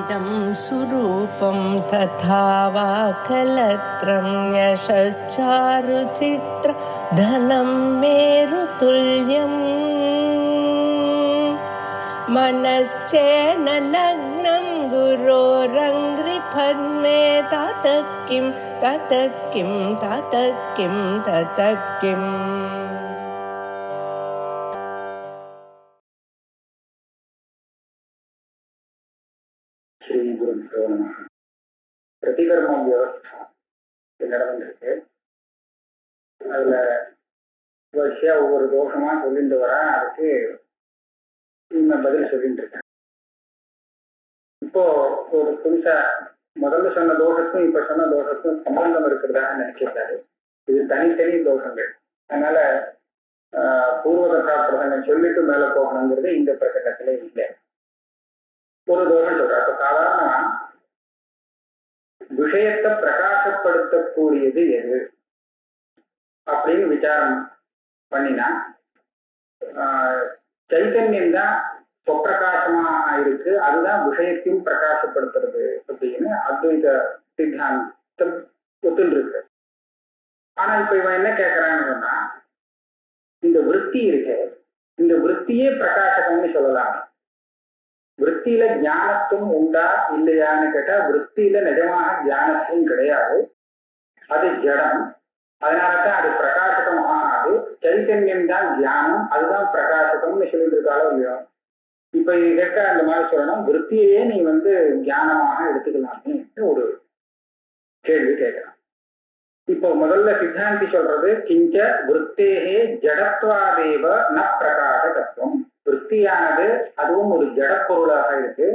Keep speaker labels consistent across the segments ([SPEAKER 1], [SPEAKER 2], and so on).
[SPEAKER 1] इदं सुरूपं तथा वा कलत्रं यशश्चारुचित्र धनं मेरुतुल्यम् मनश्चेन लग्नं गुरोरङ्घ्रिपद्मे ततः किं ततः किं ततः किं ततः किम्
[SPEAKER 2] பிரதிகர்ம வியவஸ்தா நடந்துருக்கு. அதுல வரிசையா ஒவ்வொரு தோஷமா சொல்லிட்டு வர அதுக்கு பதில் சொல்லிட்டு இருக்கேன். இப்போ ஒரு புதுசா முதல்ல சொன்ன தோஷத்துக்கும் இப்ப சொன்ன தோஷத்துக்கும் சம்பந்தம் இருக்கிறதாக நினைக்கிறாரு. இது தனித்தனி தோஷங்கள். அதனால பூர்வகதா பிரசங்கம் சொல்லிட்டு மேல போகணுங்கிறது இந்த பிரசங்கத்துல இல்லை. ஒரு தோஷம் சொல்றாரு. சாதாரண விஷயத்தை பிரகாசப்படுத்தக்கூடியது எது அப்படின்னு விசாரம் பண்ணினா சைத்தன்யம் தான் சொப்பிரகாசமா இருக்கு, அதுதான் விஷயத்தையும் பிரகாசப்படுத்துறது அப்படின்னு அத்வைத சித்தாந்தம் ஒத்துன்னு இருக்கு. ஆனா இப்ப இவன் என்ன கேட்கறான்னு சொன்னா, இந்த விருத்தி இருக்கு, இந்த விருத்தியே பிரகாசகம்னு சொல்லலாம். விருத்தியில ஞானத்துவம் உண்டா இல்லையான்னு கேட்டா விருத்தியில நிஜமாக ஞானத்துவம் கிடையாது, அது ஜடம். அதனாலதான் அது பிரகாசகம் ஆகாது. சைத்தன்யம் தான் ஞானம், அதுதான் பிரகாசகம்னு சொல்லிட்டு இருக்காளோ இல்லையோ. இப்ப இது கேட்க அந்த மாதிரி சொல்லணும், விருத்தியையே நீ ஞானமாக எடுத்துக்கலாமே ஒரு கேள்வி கேட்கலாம். இப்போ முதல்ல சித்தாந்தி சொல்றது கிஞ்ச விருத்தேகே ஜடத்வாதேவ ந பிரகாசகத்துவம். விருத்தியானது அதுவும் ஒரு ஜடப்பொருளாக இருக்கு,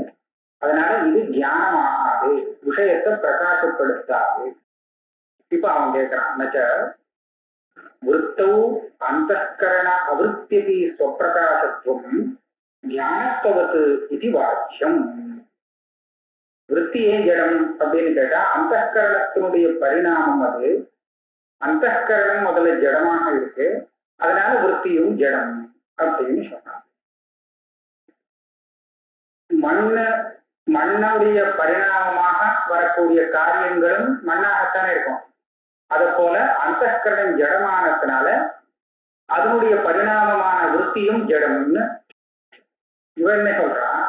[SPEAKER 2] அதனால இது ஞானமாகாது, விஷயத்தை பிரகாசப்படுத்தாது. இப்ப அவன் கேட்கிறான், நச்ச விருத்தௌ அந்தఃகரண அவிருத்தியதி ஸ்வப்பிரகாசத்துவம் ஞானத்துவத்து இது வாக்கியம். விருத்தியே ஜடம் அப்படின்னு கேட்டா அந்தःகரணத்தினுடைய பரிணாமம் அது. அந்தःகரணம் முதல்ல ஜடமாக இருக்கு, அதனால விருத்தியும் ஜடம் அப்படின்னு சொன்னாங்க. மண்ணுடைய பரிணாமமாக வரக்கூடிய காரியங்களும் மண்ணாகத்தானே இருக்கும். அத போல அந்தःகரணம் ஜடமானதுனால அதனுடைய பரிணாமமான விருத்தியும் ஜடம்னு இவன் என்ன சொல்றான்.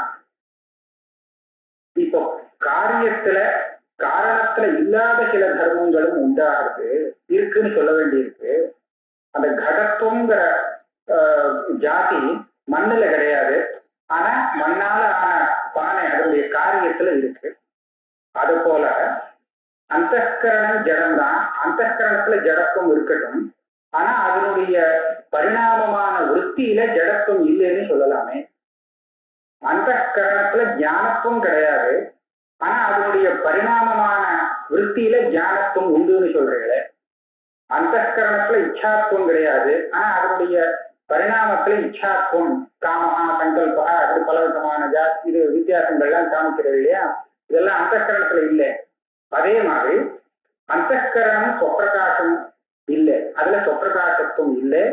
[SPEAKER 2] இப்போ காரியத்துல காரணத்துல இல்லாத சில தர்மங்களும் உண்டாகிறது இருக்குன்னு சொல்ல வேண்டியிருக்கு. அந்த கடத்துவங்கிற ஜாதி மண்ணுல கிடையாது, ஆனா மண்ணால ஆன பானை அதனுடைய காரியத்துல இருக்கு. அது போல அந்தःகரணம் ஜடம்தான், அந்தःகரணத்துல ஜடத்துவம் இருக்கட்டும், ஆனா அதனுடைய பரிணாமமான விருத்தியில ஜடத்துவம் இல்லைன்னு சொல்லலாமே. அந்தःகரணத்துல ஞானத்துவம் கிடையாது, ஆனா அதனுடைய பரிணாமமான விருத்தியில ஞானத்துவம் உண்டுன்னு சொல்றீங்களே. அந்தःகரணத்துல இச்சாத்துவம் கிடையாது, ஆனா அதனுடைய பரிணாமத்துல இச்சாத்துவம் காமஹா சங்கல்பா அது பல விதமான இது வித்தியாசங்கள்லாம் காமிக்கிறது இல்லையா. இதெல்லாம் அந்தःகரணத்துல இல்லை. அதே மாதிரி அந்தःகரணம் சொப்பிரகாசம் இல்லை, அதுல சொப்பிரகாசத்துவம் இல்லை,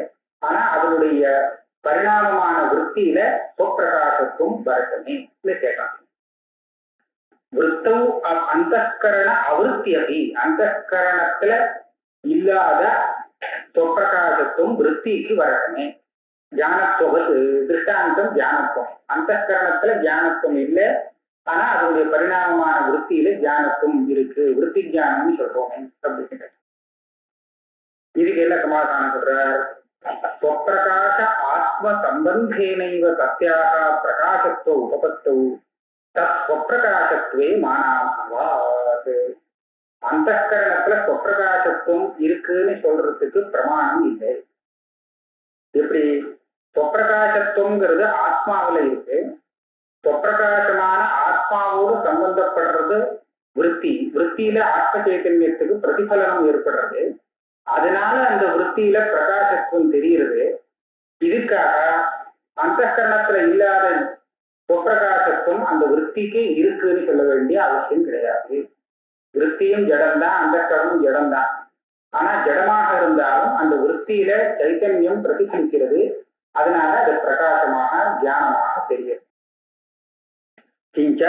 [SPEAKER 2] ஆனா அதனுடைய பரிணாமமான விருத்தியில சொப்பிரகாசத்துவம் வரட்டுமே கேட்காங்க. விருத்தௌ அந்தःகரண அவிருத்தியபி, அந்தःகரணத்துல இல்லாத சொப்பிரகாசத்துவம் விருத்திக்கு வரட்டுமே. ஞானத்துவத்து திருஷ்டாந்தம் ஞானத்துவம். அந்தःகரணத்துல ஞானத்துவம் இல்லை, ஆனா அதனுடைய பரிணாமமான விருத்தியில ஞானத்துவம் இருக்கு, விருத்தி ஞானம்னு சொல்றோமே அப்படின்னு. இதுக்கு என்ன சமாதானம் சொல்றார். ஸ்வப்பிரகாச ஆத்ம சம்பந்தேனைவ தஸ்யாக பிரகாசத்துவ உபபத்தௌ தத் ஸ்வப்பிரகாசத்துவே மானாபாவாத். அந்தःகரணத்துல ஸ்வப்பிரகாசத்துவம் இருக்குன்னு சொல்றதுக்கு பிரமாணம் இல்லை. எப்படி ஸ்வப்பிரகாசத்துவங்கிறது ஆத்மாவில இருக்கு, ஸ்வப்பிரகாசமான ஆத்மாவோடு சம்பந்தப்படுறது விருத்தி. விருத்தியில ஆத்ம சைத்தன்யத்துக்கு பிரதிபலனம் ஏற்படுறது, அதனால அந்த விருத்தியில பிரகாசத்துவம் தெரிகிறது. இதுக்காக அந்தःகரணத்துல இல்லாத ஸ்வப்பிரகாசத்துவம் அந்த விருத்திக்கு இருக்குன்னு சொல்ல வேண்டிய அவசியம் கிடையாது. விருத்தியும் ஜடம்தான், அந்தःகரணமும் ஜடம்தான். ஆனா ஜடமாக இருந்தாலும் அந்த விருத்தியில சைத்தன்யம் பிரதிபலிக்கிறது, அதனால அது பிரகாசமாக தியானமாக தெரியும். கிஞ்ச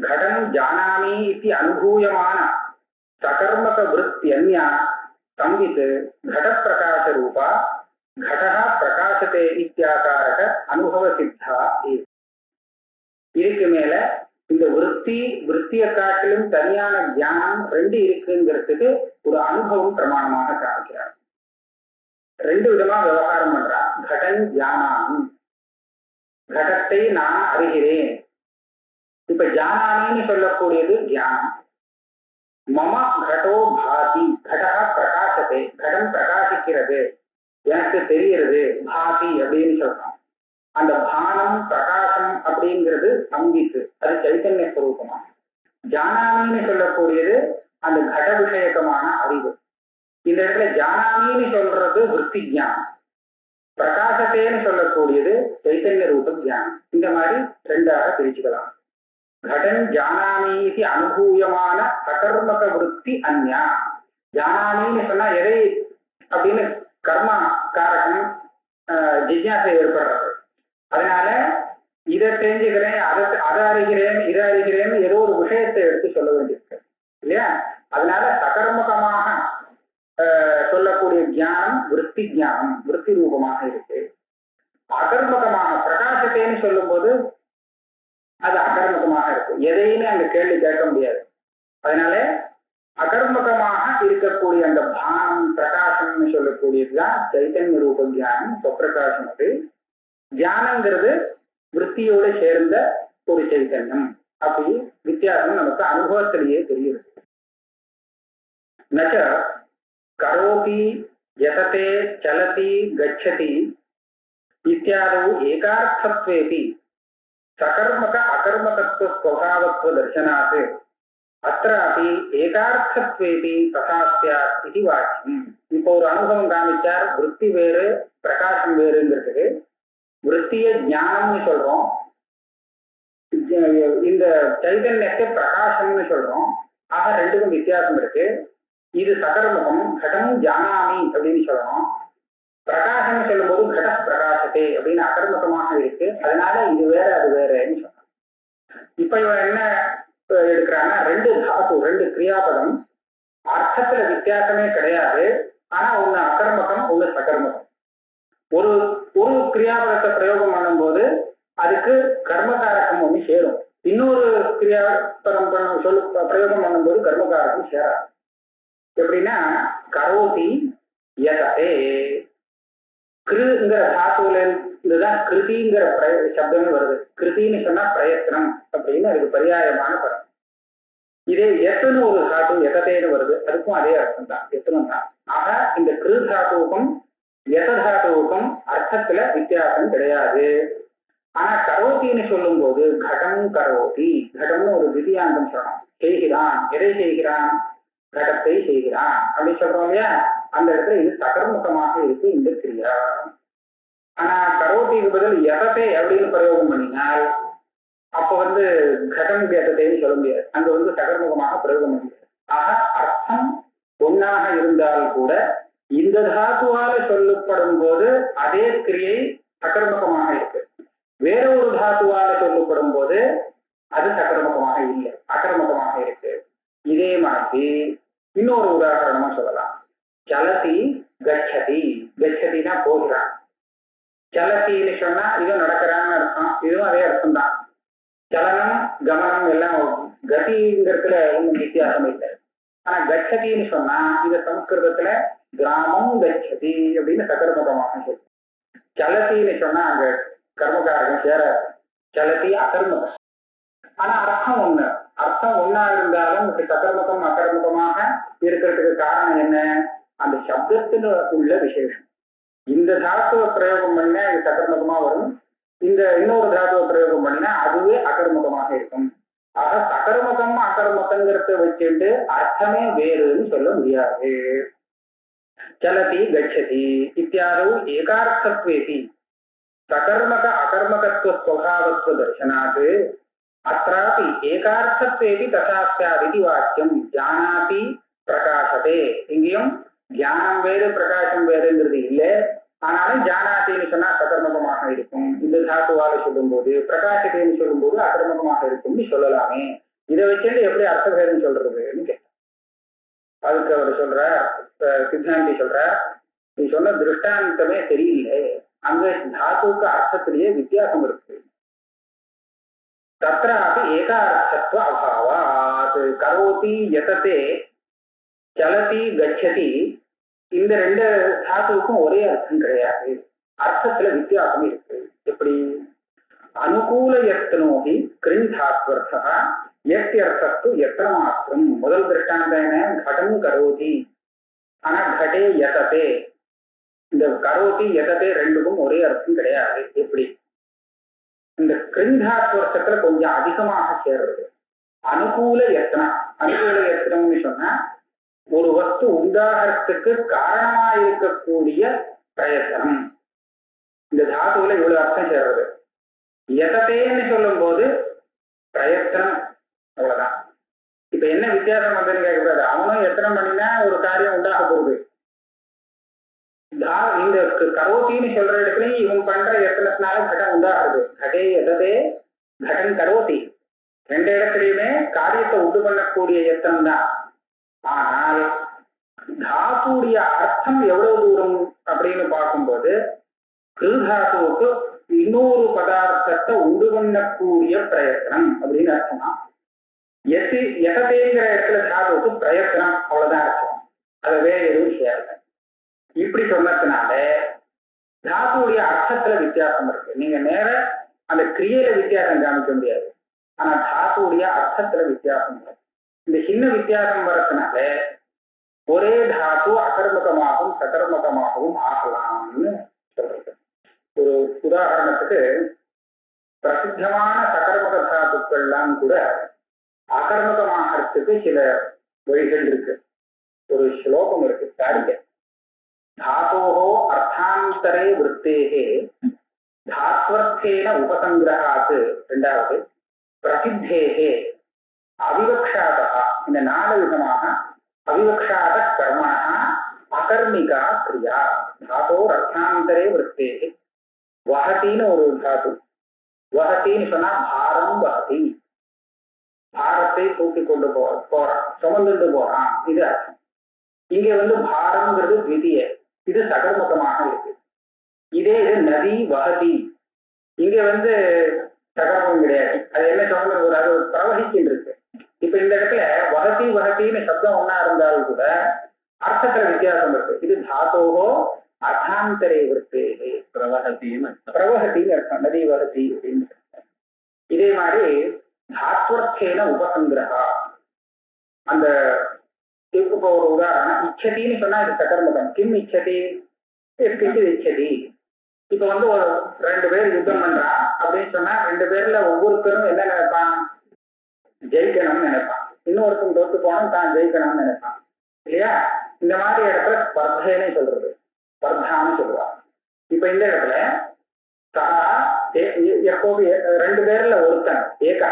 [SPEAKER 2] घटं जानामि इति अनुभूयमान सकर्मक वृत्त्यन्या संवित् घटप्रकाशरूपा घटः प्रकाशते इत्याकारक अनुभव सिद्धा இதுக்கு மேல இந்த விற்த்தியை காட்டிலும் தனியான ஞானம் ரெண்டு இருக்குங்கிறதுக்கு ஒரு அனுபவம் பிரமாணமாக காமிக்கிறார். ரெண்டு விதமா விவகாரம் பண்றார். கடன் ஜானாமி, கடத்தை நான் அறிகிறேன். இப்ப ஜானாமின்னு சொல்லக்கூடியது தியானம். மம கடோ பாதி, கடா பிரகாசத்தை, கடம் பிரகாசிக்கிறது, எனக்கு தெரிகிறது, பாதி அப்படின்னு சொல்றோம். அந்த பானம் பிரகாசம் அப்படிங்கிறது சங்கித்து, அது சைத்தன்ய ஸ்வரூபமா. ஜானாமின்னு சொல்லக்கூடியது அந்த கட விஷயக்கமான அறிவு. இந்த இடத்துல ஜானாமின்னு சொல்றது விற்பி ஜானம், பிரகாசத்தேன்னு சொல்லக்கூடியது சைத்தன்ய ரூப ஜானம். இந்த மாதிரி ரெண்டாக பிரிச்சுக்கலாம். கடன் ஜானாமி அனுபூயமான சகர்மக விற்பி அந்யா. ஜானாமின்னு சொன்னா எதை அப்படின்னு கர்மா காரகம் ஜிஜ்ஞாசை ஏற்படுறது. அதனால இதை தெரிஞ்சுக்கிறேன், அதை அறிகிறேன், இதை அறிகிறேன்னு ஏதோ ஒரு விஷயத்தை எடுத்து சொல்ல வேண்டியிருக்கு இல்லையா? அதனால சகர்மகமாக சொல்லக்கூடிய ஞானம் விற்பி ஞானம், விற்பி ரூபமாக இருக்கு. அகர்மகமாக பிரகாசத்தேன்னு சொல்லும் போது அது அகர்மகமாக இருக்கு, எதையுமே அந்த கேள்வி கேட்க முடியாது. அதனால அகர்மகமாக இருக்கக்கூடிய அந்த பானம் பிரகாசம்னு சொல்லக்கூடியதுதான் சைத்தன்ய ரூப தியானம், சொப்பிரகாசம். அது தியானங்கிறது விற்த்தியோடு சேர்ந்த ஒரு சைத்தன்யம். அப்படி வித்தியாசம் நமக்கு அனுபவத்திலேயே தெரியுது. நச்ச கரோதி யததே சலதி கச்சதி இத்தியாதௌ ஏகார்த்தத்வேபி சகர்மக அகர்மகத்துவ ஸ்வபாவத்வ தர்சனாத் அத்ராபி ஏகார்த்தத்வேபி ததா ஸ்யாத் இதி வாக்கியம். இப்போ ஒரு அனுபவம் காமிச்சார், விற்பி வேறு பிரகாசம் வேறுங்கிறதுக்கு. விற்த்திய ஞானம்னு சொல்றோம், இந்த சைதன்யத்தை பிரகாசம்னு சொல்றோம். ஆக ரெண்டுக்கும் வித்தியாசம் இருக்கு. இது சகர்முகம், கடம் ஜானாமி அப்படின்னு சொல்லணும். பிரகாசம் சொல்லும் போது கட பிரகாசத்தை அப்படின்னு அகர்முகமாக இருக்கு. அதனால இது வேற அது வேறன்னு சொல்லணும். இப்ப இவன் என்ன எடுக்கிறான்னா, ரெண்டு தாத்து, ரெண்டு கிரியாபதம், அர்த்தத்துல வித்தியாசமே கிடையாது. ஆனா ஒண்ணு அகர்மகம், ஒண்ணு சகர்மகம். ஒரு ஒரு கிரியாபதத்தை பிரயோகம் பண்ணும் போது அதுக்கு கர்மகாரகம் ஒண்ணு சேரும். இன்னொரு கிரியாபதம் பிரயோகம் பண்ணும்போது கர்மகாரகம் சேராது. எப்படின்னா, கரோதி யததே, கிருங்கிற தாத்துவில இருந்துதான் கிருதிங்கிற சப்தம் வருது. கிருதின்னு சொன்னா பிரயத்னம் அப்படின்னு அதுக்கு பரியாயமான படம். இதே எத்துன்னு ஒரு தாத்து எதத்தேன்னு வருது, அதுக்கும் அதே அர்த்தம் தான், எத்தனும் தான். ஆக இந்த கிரு தாத்துவுக்கும் யதாத்துவுக்கும் அர்த்தத்துல வித்தியாசம் கிடையாது. ஆனா கரோத்தின்னு சொல்லும் போது கடம் கரோதி, கடம்னு ஒரு திவ்யாந்தம் சொல்லணும். செய்கிறான், எதை செய்கிறான்? கடத்தை செய்கிறான் அப்படின்னு சொல்றோம் இல்லையா? அந்த இடத்துல இது சகர்முகமாக இருக்கு இந்த கிரியா. ஆனா கரோத்திக்கு பதில் யதத்தை அப்படின்னு பிரயோகம் பண்ணினால் அப்ப கடம் யதத்தைன்னு சொல்ல முடியாது, அங்க சகர்முகமாக பிரயோகம் பண்ண முடியாது. ஆக அர்த்தம் ஒன்னாக இருந்தால் கூட இந்த தாத்துவால சொல்லப்படும் போது அதே கிரியை அகர்மகமாக இருக்கு. வேற ஒரு தாத்துவால சொல்லப்படும் போது அது சகர்மகமாக இல்லை, அகர்மகமாக இருக்கு. இதே மாதிரி இன்னொரு உதாரணமா சொல்லலாம். சலதி கச்சதி, கச்சதினா போகிறான். சலத்தின்னு சொன்னா இதுவும் நடக்கிறான்னு அர்த்தம், இதுவும் அதே அர்த்தம் தான். சலனம் கமனம் எல்லாம் கதிங்கிறதுல ஒன்றும் வித்தியாசம் இல்லை. ஆனா கச்சதின்னு சொன்னா இந்த சமஸ்கிருதத்துல கிராமம் கச்சதி அப்படின்னு சகர்மகமாக சொல்லும். சலத்தின்னு சொன்னா அங்க கர்மகாரகம் சேராது, சலத்தி அகர்மகம். ஆனா அர்த்தம் ஒண்ணு, அர்த்தம் ஒன்னா இருந்தாலும் சகர்மகம் அகர்மகமாக இருக்கிறதுக்கு காரணம் என்ன? அந்த சப்தத்துல உள்ள விசேஷம். இந்த தாத்துவ பிரயோகம் பண்ணா இது சகர்மகமா வரும், இந்த இன்னொரு தாத்துவ பிரயோகம் பண்ணினா அதுவே அகர்மகமாக இருக்கும். ஆக சகர்மகம் அகர்மகங்கிறத வச்சுட்டு அர்த்தமே வேறுன்னு சொல்ல முடியாது. சலதி கச்சதி இத்தியாதௌ ஏகார்த்தத்வேபி சகர்மக அகர்மகத்துவ ஸ்வபாவத்வ தர்சனாத் அத்ராபி ஏகார்த்தத்வேபி ததா ஸ்யாத் இதி வாக்கியம். ஜானாதி பிரகாசதே, இங்கேயும் தியானம் வேறு பிரகாசம் வேறுங்கிறது இல்லை. ஆனாலும் ஜானாத்தின்னு சொன்னா சகர்மகமாக இருக்கும் இந்த தாத்துவால சொல்லும் போது, பிரகாசத்தைன்னு சொல்லும் போது அகர்மகமாக இருக்கும்னு சொல்லலாமே. இதை வச்சுட்டு எப்படி அர்த்தபேதம் சொல்றதுன்னு கேட்டார். அதுக்கு அவர் சொல்ற சித்தாந்தி சொல்ற, நீ சொன்ன திருஷ்டாந்தமே சரியில்லை, அங்க தாத்துக்கு அர்த்தத்திலேயே வித்தியாசம் இருக்கு. தத்ராபி ஏகார்த்தத்துவ அபாவாத் கரோதி யததே சலதி கச்சதி, இந்த ரெண்டு தாத்துவுக்கும் ஒரே அர்த்தம் கிடையாது, அர்த்தத்துல வித்தியாசம் இருக்கு. எப்படி? அனுகூல யத்னோஹி கிருந்தாத்வர்த்தா யத்யர்த்தத்து யத்ன மாத்திரம். முதல் திருஷ்டாந்தம் என்ன? கடம் கரோதி, ஆனா கடே யததே, இந்த கரோதி யததே ரெண்டுக்கும் ஒரே அர்த்தம் கிடையாது. எப்படி? இந்த கிருந்தாத்வர்த்தத்துல கொஞ்சம் அதிகமாக சேர்றது. அனுகூல யத்னம், அனுகூல யத்னம்னு சொன்னா ஒரு வஸ்து உண்டாகிறதுக்கு காரணமா இருக்கக்கூடிய பிரயத்தனம். இந்த தாதுல இவ்வளவு அர்த்தம் சேர்றது. யததேன்னு சொல்லும் போது பிரயத்தனம், அவ்வளவுதான். இப்ப என்ன வித்தியாசம் வந்ததுன்னு கேட்கக்கூடாது. அவனும் எத்தனம் பண்ணினா ஒரு காரியம் உண்டாக போகுது. இந்த கரோத்தின்னு சொல்ற இடத்துலயும் இவன் பண்ற எத்தனத்தினால கடம் உண்டாகுது. கடே எததே கடன் கரோத்தி, ரெண்டு இடத்துலயுமே காரியத்தை உண்டு பண்ணக்கூடிய எத்தனம் தான். ஆனால் தாத்துடைய அர்த்தம் எவ்வளவு தூரம் அப்படின்னு பார்க்கும்போது கிருதாத்துவுக்கு இன்னொரு பதார்த்தத்தை உண்டு பண்ணக்கூடிய பிரயத்தனம் அப்படின்னு அர்த்தமா. எததேங்கிற இடத்துல தாத்துவுக்கு பிரயத்தனம், அவ்வளவுதான் அர்த்தம், அது வேற எதுவும் சேரல. இப்படி சொன்னதுனால தாத்துடைய அர்த்தத்துல வித்தியாசம் இருக்கு. நீங்க நேர அந்த கிரியையில வித்தியாசம் காமிக்க முடியாது, ஆனா தாத்துடைய அர்த்தத்துல வித்தியாசம் இருக்கு. இந்த சின்ன வித்தியாசம் வரதுனால ஒரே தாத்து அகர்மகமாகவும் சகர்மகமாகவும் ஆகலாம்னு சொல்றது. ஒரு உதாரணத்துக்கு பிரசித்தமான சகர்மக தாத்துக்கள்லாம் கூட அகர்மகமாகறதுக்கு சில வழிகள் இருக்கு. ஒரு ஸ்லோகம் இருக்கு, தாரிகை. தாத்தோஹோ அர்த்தாந்தரே விருத்தேஹே தாத்வர்த்தேன உபசங்கிரகாத், ரெண்டாவது பிரசித்தேஹே அவிவக்ஷாதா. இந்த 4 விதமாக அவிவக்ஷாத கர்மணா அகர்மிகா கிரியா. தாத்தோர் அர்த்தாந்தரே விருத்தேஹே. வஹதின்னு ஒரு தாத்து. வஹதின்னு சொன்னா பாரம் வஹதி, பாரத்தை தூக்கி கொண்டு போறான், சுமந்துட்டு போறான், இது அர்த்தம். இங்க பாரம்ங்கிறது விதிய, இது சகர்முகமாக இருக்கு. இதே இது நதி வஹதி, இங்க சகர்மம் கிடையாது, அது என்ன சொல்றது, அது பிரவகிக்கிட்டு இருக்கு. இப்ப இந்த இடத்துல வஹதி வஹதின்னு சப்தம் ஒன்னா இருந்தாலும் கூட அர்த்தத்துல வித்தியாசம் இருக்கு. இது தாத்தோஹோ அர்த்தாந்தரே விருத்தே பிரவஹதின்னு அர்த்தம், நதி வஹதி அப்படின்னு. இதே மாதிரி தாத்வர்த்தேன உபசங்கிரகா, அந்த இப்போ ஒரு உதாரணம், இச்சதின்னு சொன்னா இது சகர்மகம். கிம் இச்சதி, இச்சதி. இப்ப ஒரு 2 பேர் யுத்தம் பண்றான் அப்படின்னு சொன்னா 2 பேர்ல ஒவ்வொருத்தரும் என்ன நினைப்பான், ஜெயிக்கணும்னு நினைப்பான். இன்னொருத்தரும் தோத்து போனோம் தான் ஜெயிக்கணும்னு நினைப்பான் இல்லையா. இந்த மாதிரி இடத்துல ஸ்பர்தேன்னு சொல்றது, ஸ்பர்தான்னு சொல்லுவாங்க. இப்ப இந்த இடத்துல சகா எப்போது 2 பேர்ல ஒருத்தன் ஏகா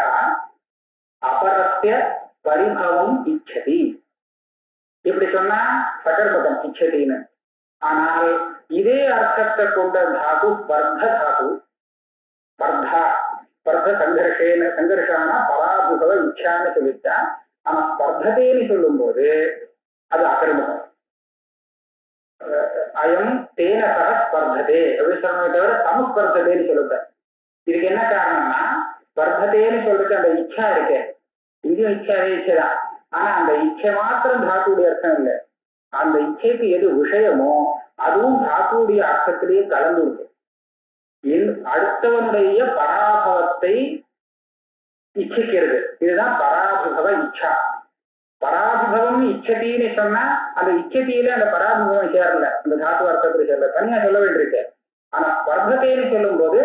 [SPEAKER 2] அபரஸ்ய பரிபவம் இச்சதி, இப்படி சொன்னா சகர்மகம் இச்சதின்னு. ஆனால் இதே அர்த்தத்தை கொண்ட தாது ஸ்பர்த தாது. ஸ்பர்தா, ஸ்பர்த சங்கர்ஷான பராபுகவ இச்சான்னு சொல்லிட்டா, ஆனா ஸ்பர்ததேன்னு சொல்லும் போது அது அகர்மகம். அயம் தேன சக ஸ்பர்ததே அப்படின்னு சொன்னதை தவிர சமஸ்பர்ததேன்னு சொல்லுத. இதுக்கு என்ன காரணம்னா, ஸ்பர்ததேன்னு சொல்லிட்டு அந்த இச்சா இருக்கு, இங்கேயும் இச்சா இச்சைதான். ஆனா அந்த இச்சை மாத்திரம் தாத்துடைய அர்த்தம் இல்லை, அந்த இச்சைக்கு எது விஷயமோ அதுவும் தாத்துடைய அர்த்தத்திலேயே கலந்து இருக்கு. அடுத்தவனுடைய பராபவத்தை இச்சிக்கிறது, இதுதான் பராபிபவ இச்சா. பராபிபவம் இச்சதின்னு சொன்னா அந்த இச்சதியில அந்த பராபிபவம் சேரல, அந்த தாத்து அர்த்தத்துல சேரல, தனியா சொல்ல வேண்டியிருக்கு. ஆனா ஸ்பர்தத்தைன்னு சொல்லும் போது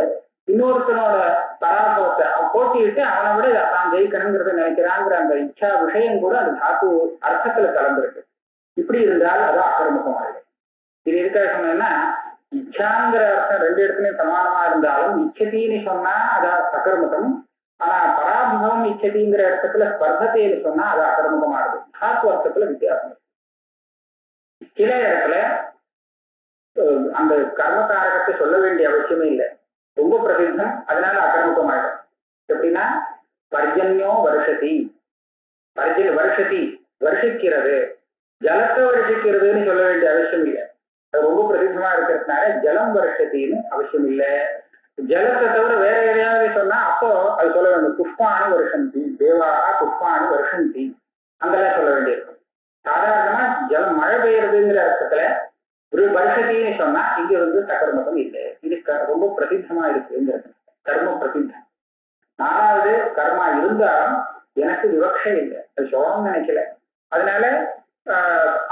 [SPEAKER 2] இன்னொருத்தனோட பராபவத்தை போட்டிட்டு அவனை விட தான் ஜெயிக்கணுங்கிறத நினைக்கிறாங்கிற அந்த இச்சா விஷயம் கூட அந்த தாத்து அர்த்தத்துல கலந்துருக்கு. இப்படி இருந்தால் அது அகர்மகமாயிடும். இது எதுக்காக சொன்னா, இச்சாங்கிற அர்த்தம் 2 இடத்துலயும் சமானமா இருந்தாலும் இச்சதின்னு சொன்னா அது அகர்மகம், ஆனா பராபிபவம் இச்சதிங்கிற இடத்துல ஸ்பர்தத்தைன்னு சொன்னா அது அகர்மகமாகுது. தாத்து அர்த்தத்துல வித்தியாசம். சில இடத்துல அந்த கர்மகாரகத்தை சொல்ல வேண்டிய அவசியமே இல்லை, ரொம்ப பிரசித்தம், அதனால அகர்மகம் ஆயிடும். எப்படின்னா பர்ஜன்யோ வருஷதி வருஷத்தி வருஷிக்கிறது, ஜலத்தை வருஷிக்கிறதுன்னு சொல்ல வேண்டிய அவசியம் இல்லை. அது ரொம்ப பிரசித்தமா இருக்கிறதுனால ஜலம் வருஷத்தின்னு அவசியம் இல்லை. ஜலத்தை தவிர வேற எதையாவது சொன்னா அப்போ அது சொல்ல வேண்டும். புஷ்பானு வருஷந்தி, தேவாரா புஷ்பானு வருஷந்தி, அங்கெல்லாம் சொல்ல வேண்டியிருக்கும். சாதாரணமா ஜலம் மழை பெய்யறதுங்கிற அர்த்தத்துல ஒரு வருஷத்தின்னு சொன்னா இங்க சகர்மகம் இல்லை. இது ரொம்ப பிரசித்தமா இருக்குங்கிறது கர்ம பிரசித்தம். நாலாவது கர்மா இருந்தாலும் எனக்கு விவக்ஷை இல்லை, அது சொல்லணும்னு நினைக்கல. அதனால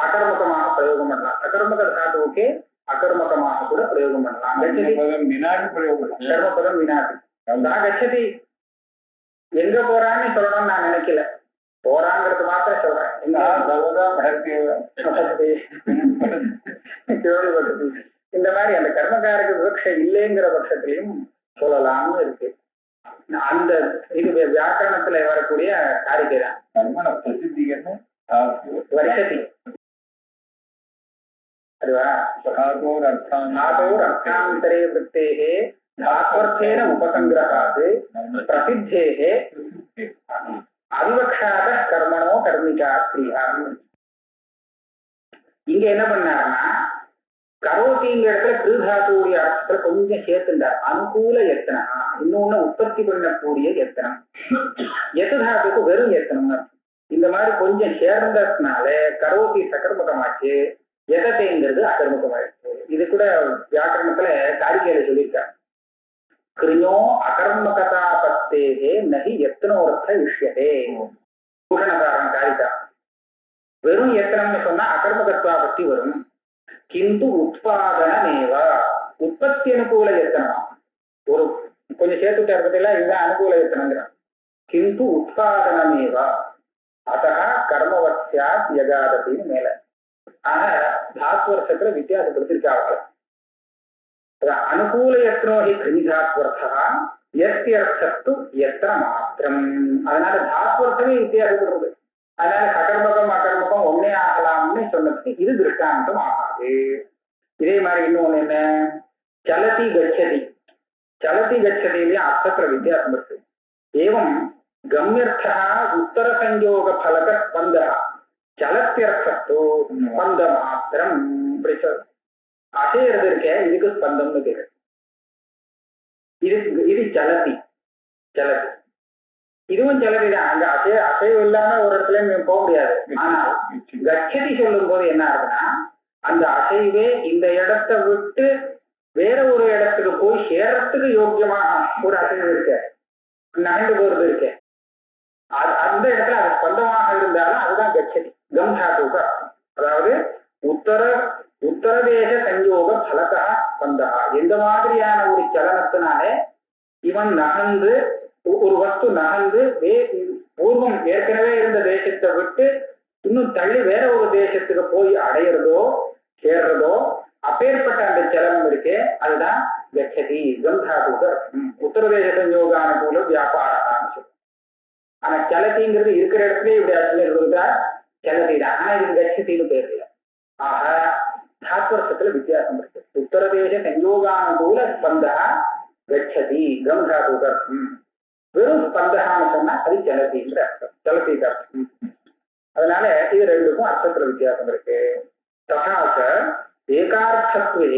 [SPEAKER 2] அகர்மகமாக பிரயோகம் பண்ணலாம். அகர்மக தாத்துவுக்கே அகர்மகமாக கூட பிரயோகம் பண்ணலாம். கர்மபதம் வினாடி நான் கச்சதி எங்க போறான்னு சொல்லணும்னு நான் நினைக்கல, போறாங்கிறது மாத்திரம் சொல்றேன். இந்த மாதிரி அந்த கர்மகாரக்கு விவக்ஷை இல்லைங்கிற பட்சத்திலையும் சொல்லலாம்னு இருக்கு. அந்த இது வியாக்கரணத்துல வரக்கூடிய காரிகை தான் வருஷத்தி. அதுவா அர்த்தாந்தரே விருத்தேஹே தாத்வர்த்தேன உபசங்கிரகாத் பிரசித்தேஹே அவிவக்ஷாத கர்மணோ கர்மிகா ஸ்ரீயா. இங்க என்ன பண்ணாருன்னா கரோத்திங்கிற இடத்துல கிருதாத்துடைய அர்த்தத்துல கொஞ்சம் சேர்த்துட்டார். அனுகூல எத்தனம், இன்னொன்னு உற்பத்தி பண்ணக்கூடிய எத்தனம். எதாத்துக்கு வெறும் எத்தனம். இந்த மாதிரி கொஞ்சம் சேர்ந்ததுனால கரோத்தி சகர்மகமாச்சு, எதத்தைங்கிறது அகர்மகமாயிடுச்சு. இது கூட வியாக்கரணத்துல காரிகையில சொல்லியிருக்காரு. கிருஞோ அகர்மகதா பத்தேகே நகி எத்தனோர்த்த விஷயத்தே. பூஷணகாரன் காரிகா வெறும் எத்தனம்னு சொன்னா அகர்மகத்வா பத்தி வரும். கிந்து உற்பாதனமேவா, உற்பத்தி அனுகூல எத்தனமா. ஒரு கொஞ்சம் சேர்த்துட்டா இருக்கல, இதுதான் அனுகூல எத்தனங்கிறான். கிந்து உற்பாதனமேவா அத கர்மவத்யா யகாதத்தின்னு மேல. ஆனா தாத்வர்த்தத்துல வித்தியாசப்படுத்திருக்காங்க. அனுகூல யத்னோஹி கிருமிதாத்வர்த்தா எத்தியர்த்தத்து எத்தன மாத்திரம். அதனால தாத்வர்த்தமே வித்தியாசப்படுறது. அதனால சகர்மகம் அகர்மகம் ஒன்னே ஆகலாம்னு சொன்னதுக்கு இது திருஷ்டாந்தம் ஆகாது. இதே மாதிரி இன்னொன்னு என்ன, சலதி கச்சதி. சலதி கச்சதியிலேயே அர்த்தத்துல வித்தியாசம் இருக்கு. ஏவம் கம்யர்த்தா உத்தர சஞ்சோக பலக ஸ்பந்தா சலத்தியர்த்தோ ஸ்பந்த மாத்திரம். இப்படி சொல் அசைறது இருக்க, இதுக்கு ஸ்பந்தம்னு பேரு. இது சலதி. சலதி இதுவும் சலதிதான். அங்க அசைவு இல்லாம ஒரு இடத்துல போக முடியாது. ஆனால் கச்சதி சொல்லும் போது என்ன ஆகுதுன்னா அந்த அசைவே இந்த இடத்தை விட்டு வேற ஒரு இடத்துக்கு போய் சேர்றதுக்கு யோக்கியமாக ஒரு அசைவு இருக்க, நகர்ந்து போறது இருக்கு. அந்த இடத்துல அது ஸ்பந்தமாக இருந்தாலும் அதுதான் கச்சதி. கம் தாத்துக்கு அர்த்தம். அதாவது உத்தரதேச சஞ்சோக பலகா ஸ்பந்தா. எந்த மாதிரியான ஒரு சலனத்தினாலே இவன் நகர்ந்து ஒரு வஸ்து நகர்ந்து பூர்வம் ஏற்கனவே இருந்த தேசத்தை விட்டு இன்னும் தள்ளி வேற ஒரு தேசத்துக்கு போய் அடையிறதோ சேர்றதோ அப்பேற்பட்ட அந்த சலனம் இருக்கே, அதுதான் கச்சதி. கந்தாதுக்கு உத்தரதேச சஞ்சோக அனுகூல வியாபாரம் சொல்லும். ஆனா சலத்திங்கிறது இருக்கிற இடத்துலயே இப்படி அர்த்தம் இருந்தா சலதி தான். ஆனா இதுக்கு கச்சதின்னு பேர் இல்லை. ஆக தாத்வர்த்தத்துல வித்தியாசம் இருக்கு. உத்தரதேச சஞ்சோகானுகூல ஸ்பந்தா கச்சதி கந்தாதுக்கு அர்த்தம். வெறும் ஸ்பந்தகான்னு சொன்னா அது ஜலத்தின்ற அர்த்தம், ஜலத்திக்கு அர்த்தம். அதனால இது ரெண்டுக்கும் அர்த்தத்துல வித்தியாசம் இருக்கு. ததாச ஏகார்த்தத்வே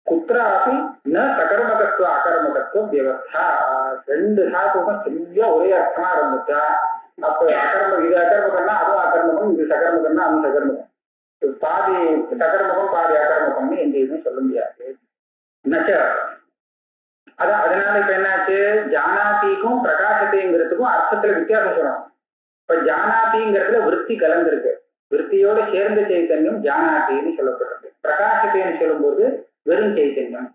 [SPEAKER 2] குத்ராபி ந சகர்மகத்துவ அகர்மகத்துவ வியவஸ்தா. ரெண்டு தாத்துக்கும் சரியா ஒரே அர்த்தமா இருந்துச்சா அப்ப இது அகர்மகம்னா அதுவும் அகர்மகம், இது சகர்மகம்னா அதுவும் சகர்மகம். பாதி சகர்மகம் பாதி அகர்மகம்னு எங்கேயுமே சொல்ல முடியாது. அதனால இப்ப என்னாச்சு, ஜானாதிக்கும் பிரகாசத்தைங்கிறதுக்கும் அர்த்தத்துல வித்தியாசம் சொல்லணும். இப்ப ஜானாதிங்கிறதுல விருத்தி கலந்துருக்கு, விருத்தியோட சேர்ந்த சைத்தன்யம் ஜானாதின்னு சொல்லப்படுறது. பிரகாசத்தைன்னு சொல்லும் போது வெறும் சைத்தன்யம்.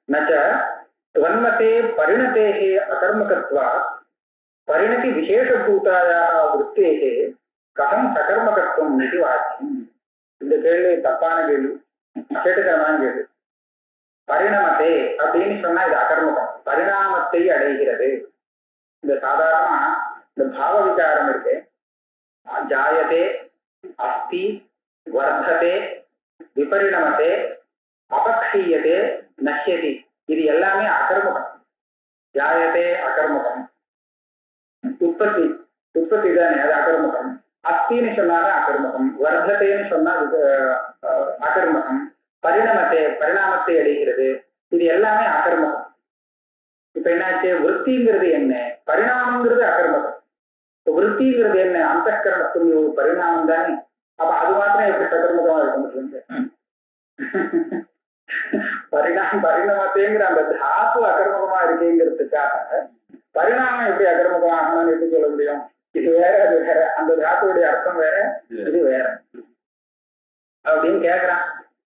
[SPEAKER 2] நச்ச வன்மத்தே பரிணதேகே அகர்மகத்வா பரிணதி விசேஷபூதாயாக விருத்தேகே கதம் சகர்மகத்துவம் இது வாக்கியம். இந்த கேள்வி தப்பான கேள்வி, கேட்டுக்கரமான கேள்வி. பரிணமத்தே அப்படின்னு சொன்னா இது அகர்மகம், பரிணாமத்தை அடைகிறது. இந்த சாதாரணமா இந்த பாவ விகாரம் இருக்கு, ஜாயதே, அஸ்தி, வர்த்ததே, விபரிணமத்தே, அபக்ஷீயதே, நஷ்யதி, இது எல்லாமே அகர்மகம். ஜாயதே அகர்மகம், உற்பத்தி உற்பத்தி தானே, அது அகர்மகம். அஸ்தின்னு சொன்னாலும் அகர்மகம், வர்த்தத்தைன்னு சொன்னா அகர்மகம், பரிணாமத்தை அடைகிறது, இது எல்லாமே அகர்மகம். இப்ப என்னாச்சு, விற்த்திங்கிறது என்ன, பரிணாமங்கிறது அகர்மகம். விற்த்திங்கிறது என்ன, அந்த கரணத்துடைய ஒரு பரிணாமம் தானே. அப்ப அது மாத்திரம் எப்படி சகர்மகமா இருக்க முடியும்? பரிணாமத்தைங்கிற அந்த தாத்து அகர்மகமா இருக்கேங்கிறதுக்காக பரிணாமம் எப்படி அகர்மகமாகணும்னு எப்படி சொல்ல முடியும்? இது வேற அது வேற, அந்த தாத்துடைய அர்த்தம் வேற, இது வேற அப்படின்னு கேக்குறான்.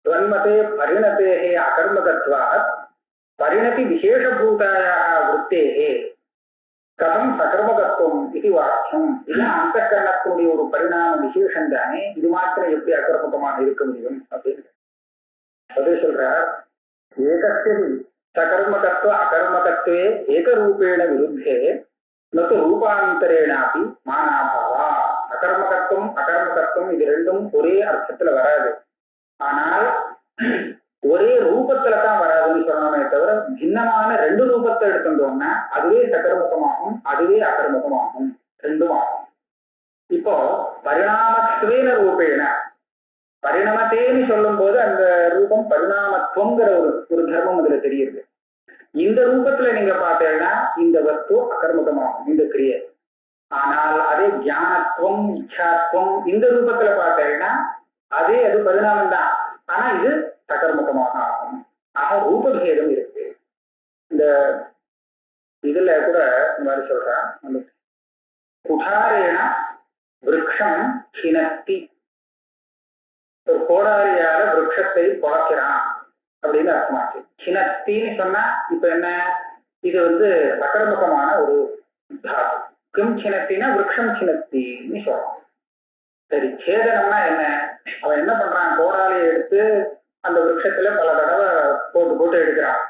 [SPEAKER 2] துவன்மதே பரிணதேஹே அகர்மகத்வாத் பரிணதி விசேஷபூதாயாக விருத்தேஹே கதம் சகர்மகத்துவம் இது வாக்கியம். இது அந்த கரணத்தினுடைய ஒரு பரிணாம விசேஷம் தானே, இது மாத்திரம் எப்படி அகர்மகமாக இருக்க முடியும் அப்படின்னு அதே சொல்றார். ஏகஸ்ய சகர்மகத்துவ அகர்மகத்துவே ஏகரூபேண விருத்தே நது ரூபாந்தரேனாபி மானாபாவா. அகர்மகத்துவம் அகர்மகத்துவம் இது ரெண்டும் ஒரே அர்த்தத்துல வராது, ஆனால் ஒரே ரூபத்துல தான் வராதுன்னு சொல்லணுமே தவிர பின்னமான ரெண்டு ரூபத்தை எடுத்துட்டோம்னா அதுவே சகர்மகமாகும், அதுவே அகர்மகமாகும், ரெண்டும் ஆகும். இப்போ பரிணாமத்துவேன ரூபேன பரிணாமத்தேன்னு சொல்லும் போது அந்த ரூபம் பரிணாமத்துவங்கிற ஒரு தர்மம் அதுல தெரியுது. இந்த ரூபத்துல நீங்க பார்த்தீங்கன்னா இந்த வஸ்து அகர்மகமாகும், இந்த கிரியை. ஆனால் அதே ஞானத்துவம் இச்சாத்துவம் இந்த ரூபத்துல பார்த்தீங்கன்னா அதே அது பரிணாமம் தான், ஆனா இது சகர்மகமாக ஆகும். ஆக ரூபபேதம் இருக்கு. இந்த இதுல கூட இந்த மாதிரி சொல்றேன், குடாரேன விருட்சம் சினத்தி, ஒரு கோடாரியால விருட்சத்தை குறைக்கிறான் அப்படின்னு அர்த்தமாச்சு. சினத்தின்னு சொன்னா இப்ப என்ன, இது அகர்மகமான ஒரு தாது. கிம் சினத்தினா விருட்சம் சினத்தின்னு சொல்றோம். சரி, சேதனம்னா என்ன, அவன் என்ன பண்றான், கோடாலியை எடுத்து அந்த விருட்சத்துல பல தடவை போட்டு எடுக்கிறான்.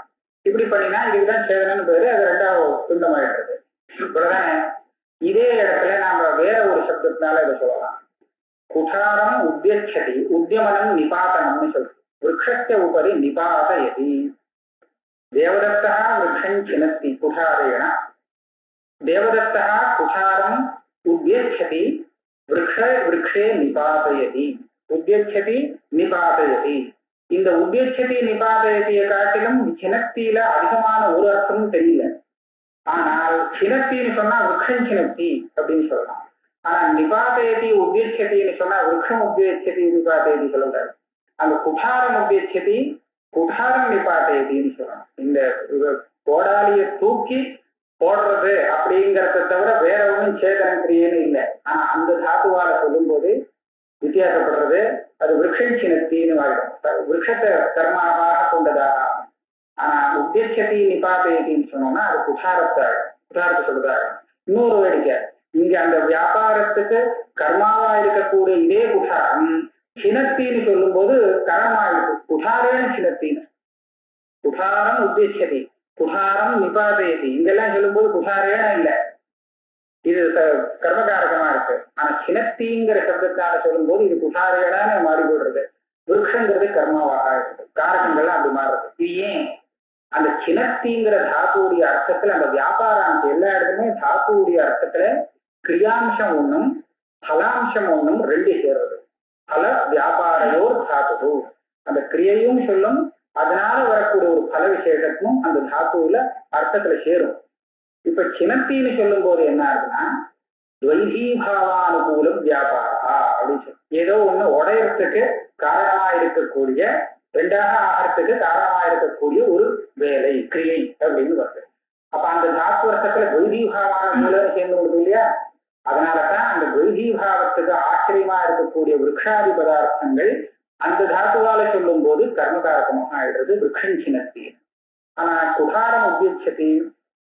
[SPEAKER 2] இப்படி பண்ணினா இதுக்குதான் சேதனம்னு பேரு, அது ரெண்டாவது துண்டமாயிடுறது. இவ்வளவுதானே. இதே இடத்துல நாம வேற ஒரு சப்தத்தினால இதை சொல்லலாம். குடாரம் உத்தியச்சதி உத்தியமனம் நிபாதனம்னு சொல்றது. விருட்சஸ்ய உபரி நிபாதயதி. தேவதத்தா விருட்சம் சினத்தி குடாரேண, தேவதத்தா குடாரம் உத்தியச்சதி விருட்சே நிபாதயதி. உத்தியச்சதி நிபாதயதி. இந்த உத்தியச்சதி நிபாதயதியை காட்டிலும் சினத்தில அதிகமான ஒரு அர்த்தமும் தெரியல. ஆனால் சினத்தின்னு சொன்னா விருட்சம் சினத்தி அப்படின்னு சொல்லலாம். ஆனா நிபாதயதி உத்தியச்சதின்னு சொன்னா விருட்சம் உத்தியச்சதி நிபாதயதி சொல்லக்கூடாது. அந்த குடாரம் உத்தியச்சதி குடாரம் நிபாதயதின்னு சொல்லணும். இந்த கோடாலியை தூக்கி போடுறது அப்படிங்கிறத தவிர வேற ஒன்றும் சேதனம் கிரியேன்னு இல்லை. ஆனா அந்த தாத்துவால சொல்லும் போது வித்தியாசப்படுறது. அது விருட்சம் சினத்தின்னு வாழும், விருட்சத்தை கர்மாவாக கொண்டதாக. ஆனா உத்தியச்சதி நிபாதயதின்னு சொன்னோம்னா அது குடாரத்தை சொல்றதாக. இன்னொரு வேடிக்கை, இங்க அந்த வியாபாரத்துக்கு கர்மாவா இருக்கக்கூடிய இதே குடாரம் சினத்தின்னு சொல்லும் போது கர்மா இருக்கு. குடாரேன சினத்தின்னு, குடாரம் உத்தியச்சதி குடாரம் நிபாதயதி இங்கெல்லாம் சொல்லும் போது குடாரேன இல்லை, இது கர்மகாரகமா இருக்கு. ஆனா சினத்திங்கிற சப்தத்தால சொல்லும் போது இது குடாரேன மாறி போடுறது. விருட்சங்கிறது கர்மாவாக இருக்கு, காரகங்கள்லாம் அப்படி மாறுறது. இது ஏன், அந்த சினத்திங்கிற தாத்துடைய அர்த்தத்துல அந்த வியாபாரம் எல்லா இடத்துமே தாத்துடைய அர்த்தத்துல கிரியாம்சம் ஒன்றும் பலாம்சம் ஒன்றும் ரெண்டு சேர்றது. பல வியாபாரையோர் தாத்து, அந்த கிரியையும் சொல்லும், அதனால வரக்கூடிய ஒரு பல விசேஷத்தும் அந்த தாத்துவுல அர்த்தத்துல சேரும். இப்ப சினத்தின்னு சொல்லும் போது என்ன ஆகுதுன்னா துவைதீபாவானுகூலம் வியாபாரா அப்படின்னு சொல்லி, ஏதோ ஒண்ணு உடையறதுக்கு காரணமா இருக்கக்கூடிய, ரெண்டாக ஆகிறதுக்கு காரணமா இருக்கக்கூடிய ஒரு வேலை கிரியை அப்படின்னு வருது. அப்ப அந்த தாத்து அர்த்தத்துல துவைதீபாவான மூலம் சேர்ந்து கொடுக்கும் இல்லையா. அதனாலதான் அந்த துவைதீபாவத்துக்கு ஆச்சரியமா இருக்கக்கூடிய விருட்சாதி பதார்த்தங்கள் அந்த தாத்துவால சொல்லும் போது கர்மகாரகமாக ஆயிடுறது விருட்சம் சினத்தி. ஆனா குடாரம் உத்தியச்சதி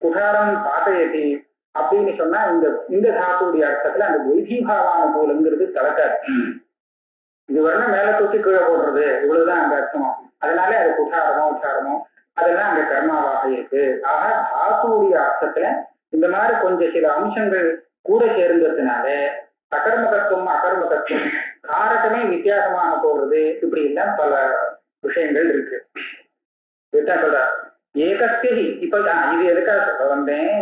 [SPEAKER 2] குடாரம் பாதயதி அப்படின்னு சொன்னா இந்த தாத்துடைய அர்த்தத்துல அந்த துவைதீபாவான மூலங்கிறது கலக்காது. இது வரணும் மேல தூக்கி கீழே போடுறது, இவ்வளவுதான் அங்க அர்த்தமாகும். அதனால அது குடாரமோ உச்சாரமோ அதெல்லாம் அங்க கர்மாவாக இருக்கு. ஆக தாத்துடைய அர்த்தத்துல இந்த மாதிரி கொஞ்சம் சில அம்சங்கள் கூட சேர்ந்ததுனால அகர்மகத்துவம் அகர்மகத்துவம் காரகமே வித்தியாசமாக போடுறது, இப்படி எல்லாம் பல விஷயங்கள் இருக்கு. சொல்ற ஏகஸ்தி இப்ப இது எதுக்காக சொல்ல வந்தேன்,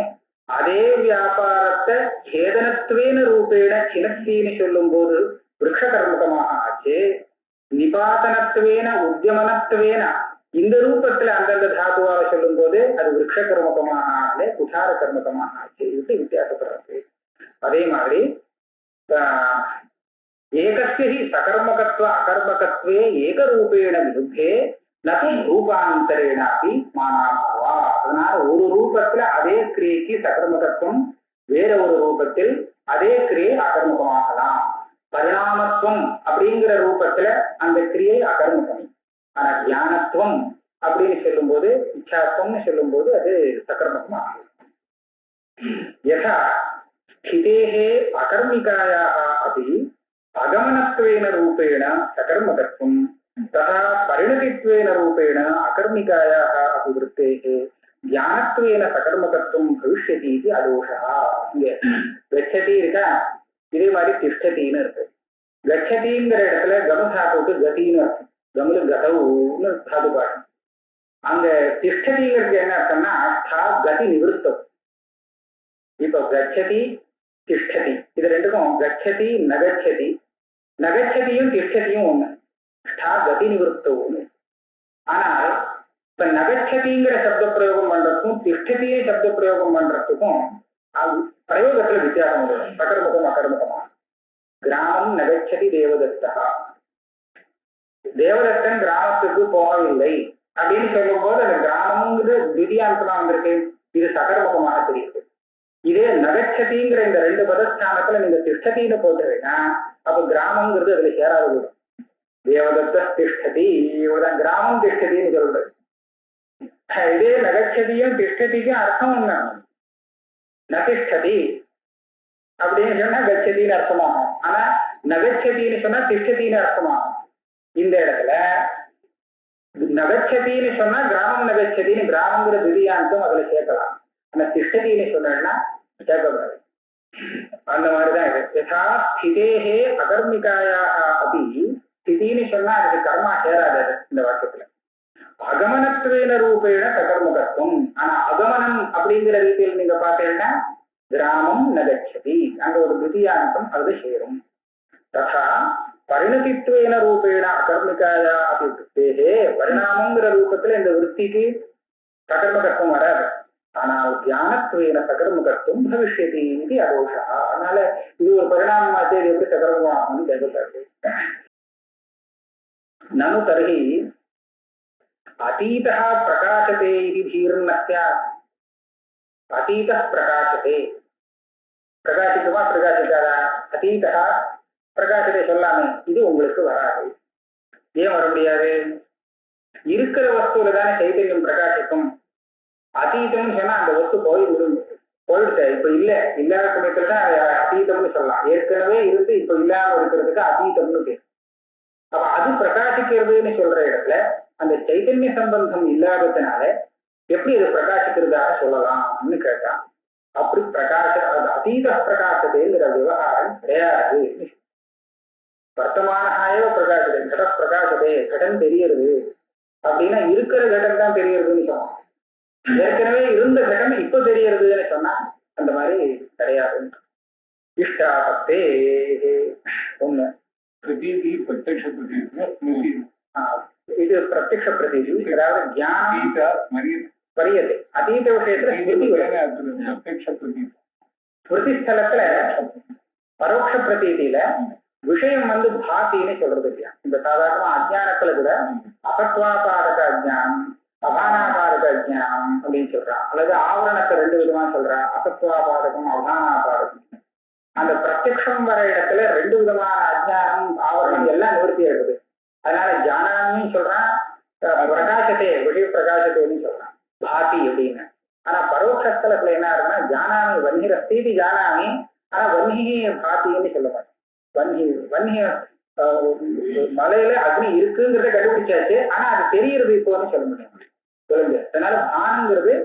[SPEAKER 2] அதே வியாபாரத்தை சேதனத்துவேன ரூபேண சினத்தின்னு சொல்லும் போது விருட்சகர்மகமாக ஆச்சு. நிபாதனத்துவேன உத்தியமனத்துவேன இந்த ரூபத்துல அந்தந்த தாத்துவாக சொல்லும் போது அது விருட்சகர்மகமாக ஆகல குடார கர்மகமாக ஆச்சு. இது வித்தியாசப்படுறது. அதே மாதிரி ஏகஸ்ய ஹி சகர்மகத்வ அகர்மகத்வே ஏகரூபேண விருத்தே நது ரூபாந்தரேனாபி மானாபாவா. அதனால ஒரு ரூபத்துல அதே கிரியைக்கு சகர்மகத்துவம், வேற ஒரு ரூபத்தில் அதே கிரியை அகர்முகமாகலாம். பரிணாமத்துவம் அப்படிங்கிற ரூபத்துல அந்த கிரியை அகர்முகம். ஆனா தியானத்துவம் அப்படின்னு சொல்லும் போது, இச்சாத்துவம்னு சொல்லும் போது அது சகர்மகம் ஆகும். யதா ஸ்திதேஹே அகர்மிகாயாः अपि அகமனத்வேன ரூபேண சகர்மகத்துவம் ததா பரிணதித்வேன ரூபேண அகர்மிகாயாः अपि वृत्तेः ஞானத்வேன சகர்மகத்துவம் பவிஷ்யதி இது அதோஷா. இங்க கச்சதி இருக்கா, இதே மாதிரி திஷ்டத்தின்னு இருக்கு. கச்சதிங்கிற இடத்துல கமதாத்துக்கு கதின்னு அர்த்தம். கமலு கதவுன்னு தாது பாடம். அங்க திஷ்டதிங்கிறது என்ன அர்த்தம்னா கதி நிவர்த்தம். இப்போ கச்சதி திஷ்டதி இது ரெண்டுக்கும் கச்சதி நகச்சதி, நகச்சதியும் திஷ்டதியும் ஒண்ணு. கதி நிவர்த்தம் ஒண்ணு. ஆனால் இப்ப நகச்சதிங்கிற சப்த பிரயோகம் பண்றதுக்கும் திஷ்டதியை சப்த பிரயோகம் பண்றதுக்கும் பிரயோகத்துல வித்தியாசம் வரும். சகர்முகம் அகர்முகமா. கிராமம் நகச்சதி தேவதத்தா, தேவதத்தன் கிராமத்துக்கு போகவில்லை அப்படின்னு சொல்லும் போது அந்த கிராமம்ங்கிறது திவ்யாந்தமா வந்திருக்கு. இது சகர்முகமாக தெரியுது. இதே நகச்சதிங்கிற இந்த ரெண்டு பதஸ்தானத்துல நீங்க திஷ்டத்தின்னு போட்டுறீங்கன்னா அப்ப கிராமங்கிறது அதுல சேராது போடும். தேவதத்த திஷ்டதி, இவதான் கிராமம் திஷ்டதின்னு சொல்றது. இதே நகச்சதியும் திஷ்டதிக்கும் அர்த்தம் ஒண்ணு. நதிஷ்டதி அப்படின்னு சொன்னா கச்சதின்னு அர்த்தமாகும். ஆனா நகச்சதின்னு சொன்னா திஷ்டதின்னு அர்த்தமாகும். இந்த இடத்துல நகச்சதின்னு சொன்னா கிராமம் நகச்சதின்னு கிராமங்கிற திவ்யாந்தம் அதுல சேர்க்கலாம். ஆனா திஷ்டதின்னு சொன்னா சேர்க்கக்கூடாது. அந்த மாதிரிதான் இது. யதா ஸ்திதேஹே அகர்மிகாயாக அப்படி ஸ்திதின்னு சொன்னா அதுக்கு கர்மா சேராது இந்த வாக்கியத்துல. அகமனத்துவேன ரூபேண சகர்மகத்துவம். ஆனா அகமனம் அப்படிங்கிற ரீதியில் நீங்க பார்த்தீங்கன்னா கிராமம் நகச்சதி, அங்க ஒரு திவ்யாந்தம் அது சேரும். ததா பரிணதித்துவேன ரூபேண அகர்மிகாயா அப்படி பரிணாமங்கிற ரூபத்துல இந்த விற்பிக்கு சகர்மகத்துவம் வராது. ஆனால் தியானத்துவேன சகர்மகத்துவம் பவிஷ்யதி இது அதோஷா. அதனால இது ஒரு பரிணாமமாச்சு, இது எப்படி சகர்மமாகும்னு கேட்கக்கூடாது. நனு தர்ஹி अतीतः प्रकाशते इति धीर्न स्यात्. अतीतः प्रकाशते, பிரகாசிக்குமா பிரகாசிக்காதா? அத்தீதா பிரகாசத்தை சொல்லாமே, இது உங்களுக்கு வராது. ஏன் வர முடியாது? இருக்கிற வஸ்துல தானே சைத்தன்யம் பிரகாசிக்கும். அதீதம்னு சொன்னா அந்த வஸ்து போயிடுச்சு, இப்ப இல்ல, இல்லாத சமயத்துல தான் அதீதம்னு சொல்லலாம். ஏற்கனவே இருந்து இப்ப இல்லாம இருக்கிறதுக்கு அதீதம்னு பேர். அப்ப அது பிரகாசிக்கிறதுன்னு சொல்ற இடத்துல அந்த சைத்தன்ய சம்பந்தம் இல்லாததுனால எப்படி அது பிரகாசிக்கிறதாக சொல்லலாம்னு கேட்டா, அப்படி பிரகாச அதீத பிரகாசத்தைங்கிற விவகாரம் கிடையாது. வர்த்தமானகாயோ பிரகாசத்தை கட பிரகாசத்தை கடன் தெரியறது அப்படின்னா இருக்கிற கடன் தான் தெரியறதுன்னு சொன்னோம். ஏற்கனவே இருந்த கடன் இப்ப தெரியறதுன்னு சொன்னா அந்த மாதிரி கிடையாது. இஷ்டாபத்தே ஒண்ணு
[SPEAKER 3] பிரதீதி பிரத்யக்ஷ பிரதீதி,
[SPEAKER 2] இது பிரத்யக்ஷ பிரதீதி. அதாவது ஞானம் வரியது அதீத விஷயத்துல
[SPEAKER 3] பிரத்யக்ஷ பிரதீதி.
[SPEAKER 2] ஸ்மிருதி ஸ்தலத்துல பரோட்ச பிரதீதியில விஷயம் பாத்தின்னு சொல்றது இல்லையா? இந்த சாதாரண அஜ்ஞானத்துல கூட அசத்வாபாதக அஜ்ஞானம் அபானாபாதக அஜ்ஞானம் அப்படின்னு சொல்றான். அல்லது ஆவரணத்தை ரெண்டு விதமா சொல்றான், அசத்வாபாதகம் அவதானாபாதகம். அந்த பிரத்யக்ஷம் வர இடத்துல ரெண்டு விதமான அஜ்ஞானம் ஆவரணம் எல்லாம் நிவர்த்தி இருக்குது. அதனால ஜானாமின்னு சொல்றான், பிரகாசத்தை விஷய பிரகாசத்தைன்னு சொல்றான் பாதி அப்படின்னு. ஆனா பரோட்சஸ்தலத்துல என்ன ஆகுதுன்னா ஜானாமி வன்னிர ஸ்தீதி ஜானாமி, ஆனா வன்னிகி பாத்தின்னு சொல்ல மாட்டேன். வன்னிய மலையில அக்னி இருக்குங்கிறத கண்டுபிடிச்சாச்சு, ஆனா அது தெரியறது இப்போன்னு சொல்ல முடியும், சொல்லுங்க. அதனால பானுங்கிறது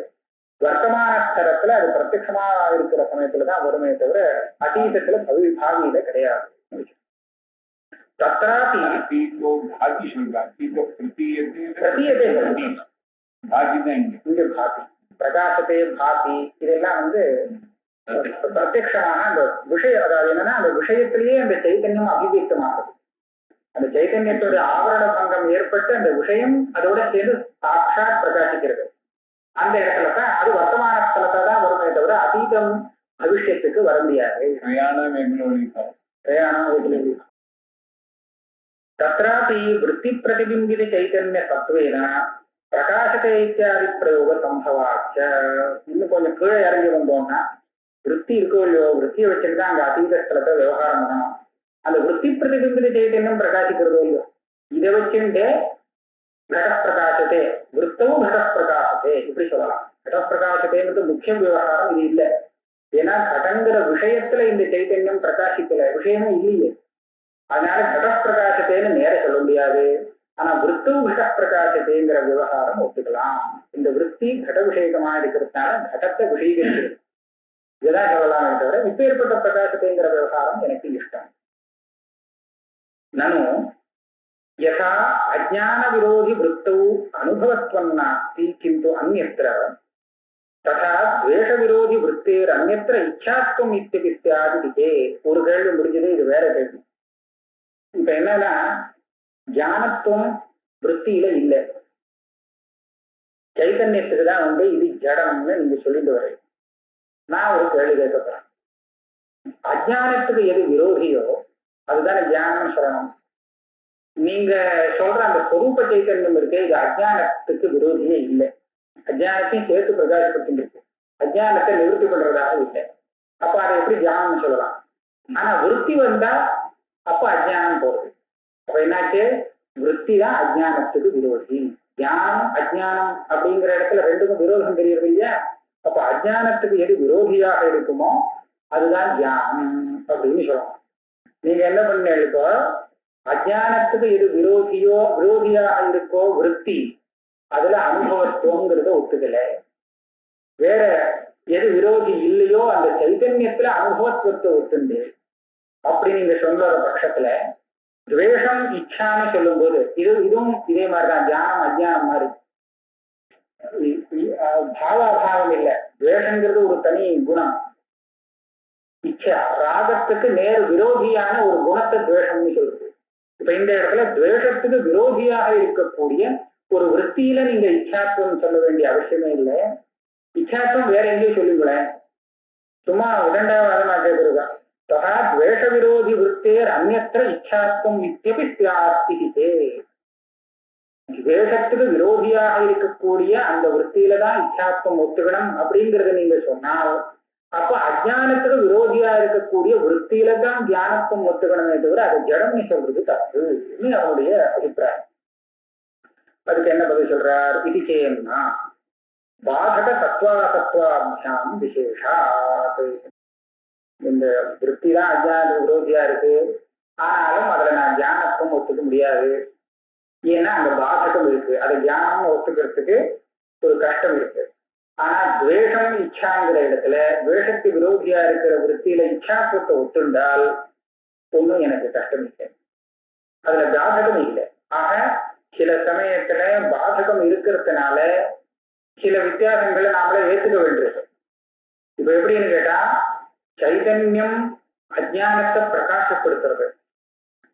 [SPEAKER 2] வர்த்தமான ஸ்தலத்துல அது பிரத்யட்சமா இருக்கிற சமயத்துலதான் வருமே தவிர அதீதத்துல பாவியில கிடையாது. தத்ராபி
[SPEAKER 3] பாதி சொல்றாங்க,
[SPEAKER 2] பிரதீயத்தை இங்க பாதி பிரகாசத்தை பாதி இதெல்லாம் வந்து பிரத்யட்சமான அந்த விஷயம், அதாவது என்னன்னா அந்த விஷயத்திலேயே அந்த சைத்தன்யம் அபிவியக்தமாகுது. அந்த சைத்தன்யத்துடைய ஆவரண பங்கம் ஏற்பட்டு அந்த விஷயம் அதோட சேர்ந்து சாட்சாத் பிரகாசிக்கிறது. அந்த இடத்துல தான் அது வர்த்தமானத்துல தான் வருமே தவிர அதீதம் பவிஷ்யத்துக்கு வர முடியாது. தத்ராபி விருத்தி பிரதிபிம்பித சைத்தன்ய தத்துவேன பிரகாசத்தை இத்தியாதி பிரயோக சம்பவாச்ச. இன்னும் கொஞ்சம் கீழே இறங்கி வந்தோம்னா விருத்தி இருக்கோ இல்லையோ, விருத்தியை வச்சுட்டு அங்க அதீத ஸ்தலத்தை விவகாரம் பண்ணணும். அந்த விருத்தி பிரதிபிம்பித சைத்தன்யம் பிரகாசிக்கிறதோ இல்லையோ, இதை வச்சுட்டு கடப்பிரகாசத்தே விருத்தமும் கடப்பிரகாசத்தே இப்படி சொல்லலாம். கடப்பிரகாசத்தைன்றது முக்கியம் விவகாரம் இது இல்லை. ஏன்னா கடங்கிற விஷயத்துல இந்த சைத்தன்யம் பிரகாசிக்கல, விஷயமும் இல்லையே. அதனால கடப்பிரகாசத்தைன்னு நேர சொல்ல முடியாது. ஆனா விருத்தம் கடப்பிரகாசத்தைங்கிற விவகாரம் ஒத்துக்கலாம். இந்த விருத்தி கட விஷயமா இருக்கிறதுனால கடத்தை விஷயீகரிக்கிறது, இதுதான் சொல்லலாமே தவிர இப்பேற்பட்ட பிரகாசத்தைங்கிற விவகாரம் எனக்கு இஷ்டம். நானும் யதா அஜ்ஞான விரோதி விருத்தௌ அனுபவத்வம் நாஸ்தி கிந்து அந்யத்ர ததா துவேஷ விரோதி விருத்தேர் அந்யத்ர இச்சாத்வம் இத்தியபி ஸ்யாதி. ஒரு கேள்வி முடிஞ்சது, இது வேற கேள்வி. இப்ப என்னன்னா ஞானத்துவம் விருத்தியில இல்லை, சைத்தன்யத்துக்கு தான் வந்து இது ஜடம்னு நீங்க சொல்லிட்டு வர. நான் ஒரு கேள்வி கேட்கப்படுறேன், அஜ்ஞானத்துக்கு எது விரோதியோ அதுதானே ஞானம் சொல்லணும். நீங்க சொல்ற அந்த சொரூப சைத்தன்யம் இருக்கே, இது அஜ்ஞானத்துக்கு விரோதியே இல்லை. அஜ்ஞானத்தையும் சேர்த்து பிரகாசப்படுத்திருக்கு, அஜ்ஞானத்தை நிவர்த்தி பண்றதாக இல்லை. அப்ப அதை எப்படி தியானம் சொல்லலாம்? ஆனா விருத்தி வந்தா அப்ப அஜ்ஞானம் போறது. அப்ப என்னாச்சு, விருத்தி தான் அஜ்ஞானத்துக்கு விரோதி. தியானம் அஜ்ஞானம் அப்படிங்கிற இடத்துல ரெண்டுக்கும் விரோதம் தெரியுது இல்லையா? அப்ப அஜ்ஞானத்துக்கு எது விரோதியாக இருக்குமோ அதுதான் தியானம் அப்படின்னு சொல்லலாம். நீங்க என்ன பண்ண, இப்போ அஜ்ஞானத்துக்கு எது விரோதியாக இருக்கோ விருத்தி, அதுல அனுபவத்துவங்கிறத ஒத்துக்கல. வேற எது விரோதி இல்லையோ அந்த சைத்தன்யத்துல அனுபவத்துவத்தை ஒத்துண்டு அப்படி நீங்க சொல்ற பட்சத்துல துவேஷம் இச்சான்னு சொல்லும் போது இதுவும் இதே மாதிரிதான். தியானம் அஜ்ஞானம் மாதிரி பாவாபாவம் இல்லை. துவேஷங்கிறது ஒரு தனி குணம். இச்சா ராகத்துக்கு நேர் விரோதியான ஒரு குணத்தை துவேஷம்னு சொல்றது. இப்ப இந்த இடத்துல துவேஷத்துக்கு விரோதியாக இருக்கக்கூடிய ஒரு விற்த்தியில நீங்க இச்சாத்துவம் சொல்ல வேண்டிய அவசியமே இல்லை. இச்சாத்துவம் வேற எங்கேயும் சொல்லுங்களேன், சும்மா இரண்டாவது நான் கேட்கறதுதான். ததா துவேஷ விரோதி விற்த்தேர் அந்யத்ர இச்சாத்துவம் இத்தியபி ஸ்யாதி. துவேஷத்துக்கு விரோதியாக இருக்கக்கூடிய அந்த விற்த்தியில தான் இச்சாத்துவம் ஒத்துக்கணும் அப்படிங்கறத நீங்க சொன்னால், அப்ப அஜ்ஞானத்துக்கு விரோதியா இருக்கக்கூடிய விற்த்தியில தான் தியானத்துவம் ஒத்துக்கணுமே தவிர அதை ஜடம்னு சொல்றது தப்பு அவனுடைய அபிப்பிராயம். அதுக்கு என்ன பதில் சொல்றார்? இது சேம்னா பாதக தத்வாசத்வாபியாம் விசேஷாத். இந்த விற்பி தான் அஜ்ஞான விரோதியா இருக்கு, ஆனாலும் அதுல நான் தியானத்துவம் ஒத்துக்க முடியாது. ஏன்னா அந்த பாதகம் இருக்கு, அதை தியானம் ஒத்துக்கிறதுக்கு ஒரு கஷ்டம் இருக்கு. ஆனா துவேஷம் இச்சாங்கிற இடத்துல துவேஷத்து விரோதியா இருக்கிற விற்த்தியில இச்சாத்துவத்தை ஒத்துண்டால் ஒன்றும் எனக்கு கஷ்டம் இல்லை, அதுல பாதகம் இல்லை. ஆக சில சமயத்துல பாதகம் இருக்கிறதுனால சில வித்தியாசங்களை நாமளே ஏற்றுக்க வேண்டியது. இப்ப எப்படின்னு கேட்டா, சைதன்யம் அஜ்ஞானத்தை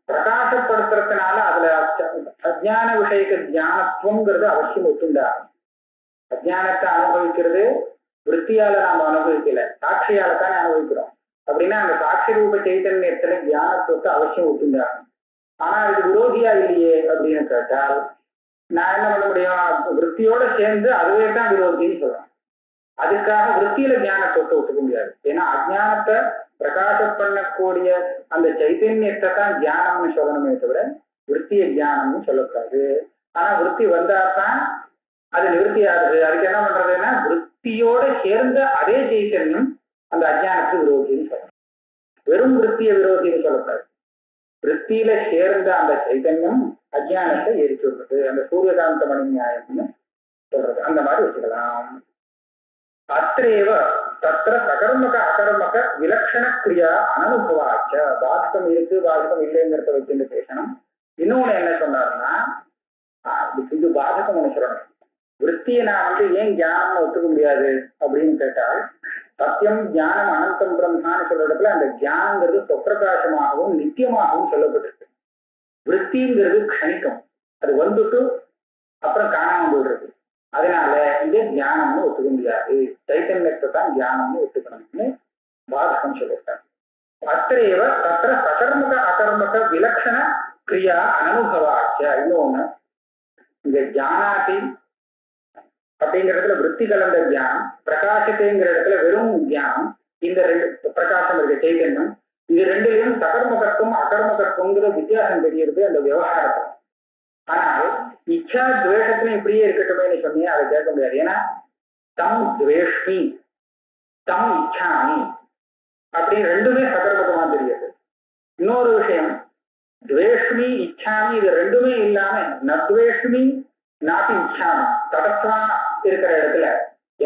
[SPEAKER 2] பிரகாசப்படுத்துறதுனால அதுல அஜ்ஞான விஷயக்க தியானத்துவங்கிறது அவசியம் ஒத்துண்டாகும். அஜ்ஞானத்தை அனுபவிக்கிறது விற்த்தியால நாம அனுபவிக்கல, சாட்சியால தானே அனுபவிக்கிறோம். அப்படின்னா அந்த சாட்சி ரூப சைதன்யத்துல தியானத்துவத்தை அவசியம் ஒத்துண்டாகும். ஆனா இது விரோதியா இல்லையே அப்படின்னு கேட்டால் நான் என்ன பண்ண முடியும்? விற்த்தியோட சேர்ந்து அதுவே தான் விரோதின்னு சொல்லலாம். அதுக்காக விற்த்தியில ஞானத்தை ஒத்துக்க முடியாது. ஏன்னா அஜ்ஞானத்தை பிரகாசம் பண்ணக்கூடிய அந்த சைத்தன்யத்தை தான் தியானம்னு சொல்லணுமே தவிர விற்த்திய தியானம்னு சொல்லக்கூடாது. ஆனா விற்பி வந்தாதான் அது நிவர்த்தி ஆகுது. அதுக்கு என்ன பண்றதுன்னா விற்த்தியோட சேர்ந்த அதே சைத்தன்யம் அந்த அஜ்ஞானத்துக்கு விரோதின்னு சொல்லணும். வெறும் விற்த்திய விரோதின்னு சொல்லக்கூடாது. விற்த்தியில சேர்ந்த அந்த சைதன்யம் அஜ்ஞானத்தை எரிச்சு விடுறது, அந்த சூரியகாந்த மணி நியாயம்னு சொல்றது. அந்த மாதிரி வச்சுக்கலாம். அத்திரேவ தத்திர சகர்மக அகர்மக விலட்சண கிரியா அனனுபவாச்ச. பாதகம் இருக்கு பாதகம் இல்லைங்கிறத வச்சுட்டு பேசணும். இன்னொன்னு என்ன சொன்னாருன்னா, இது பாதகம் ஒண்ணு சொல்லணும். விற்த்தியை நான் ஏன் ஞானம்னு ஒத்துக்க முடியாது அப்படின்னு கேட்டால், சத்தியம் ஞானம் அனந்தம் பிரம்மான்னு சொல்ற இடத்துல அந்த ஞானங்கிறது சொப்பிரகாசமாகவும் நித்தியமாகவும் சொல்லப்பட்டிருக்கு. விற்த்திங்கிறது க்ஷணிக்கம், அது வந்துட்டு அப்புறம் காணாம போயிடுறது. அதனால இதே ஞானம்னு ஒத்துக்க முடியாது, சைத்தன்யத்தை தான் ஞானம்னு ஒத்துக்கணும்னு பாதகம் சொல்லியிருக்காங்க. அத்தையவ தத்திர சகர்மக அகர்மக விலக்ஷண கிரியா அனுபவாச்ச. இன்னொன்னு, இந்த ஞானாதி அப்படிங்கிற இடத்துல விற்பி கலந்த ஞானம், பிரகாசத்தைங்கிற இடத்துல வெறும் ஞானம், இந்த ரெண்டு பிரகாசம் இருக்க சைத்தன்யம், இது ரெண்டுலையும் சகர்மகத்துவம் அகர்மகத்துவங்கிற வித்தியாசம் தெரியுது அந்த விவகாரத்துல. ஆனால் இச்சா துவேஷத்துல இப்படியே இருக்கட்டுமே சொன்னீங்க, அதை கேட்க முடியாது. ஏன்னா தம் துவேஷ்மி தம் இச்சாமி அப்படின்னு ரெண்டுமே சகர்மகமா தெரியுது. இன்னொரு விஷயம், துவேஷ்மி இச்சாமி இது ரெண்டுமே இல்லாம நத்வேஷ்மி நாட்டி இச்சாமி தடஸ்தமா இருக்கிற இடத்துல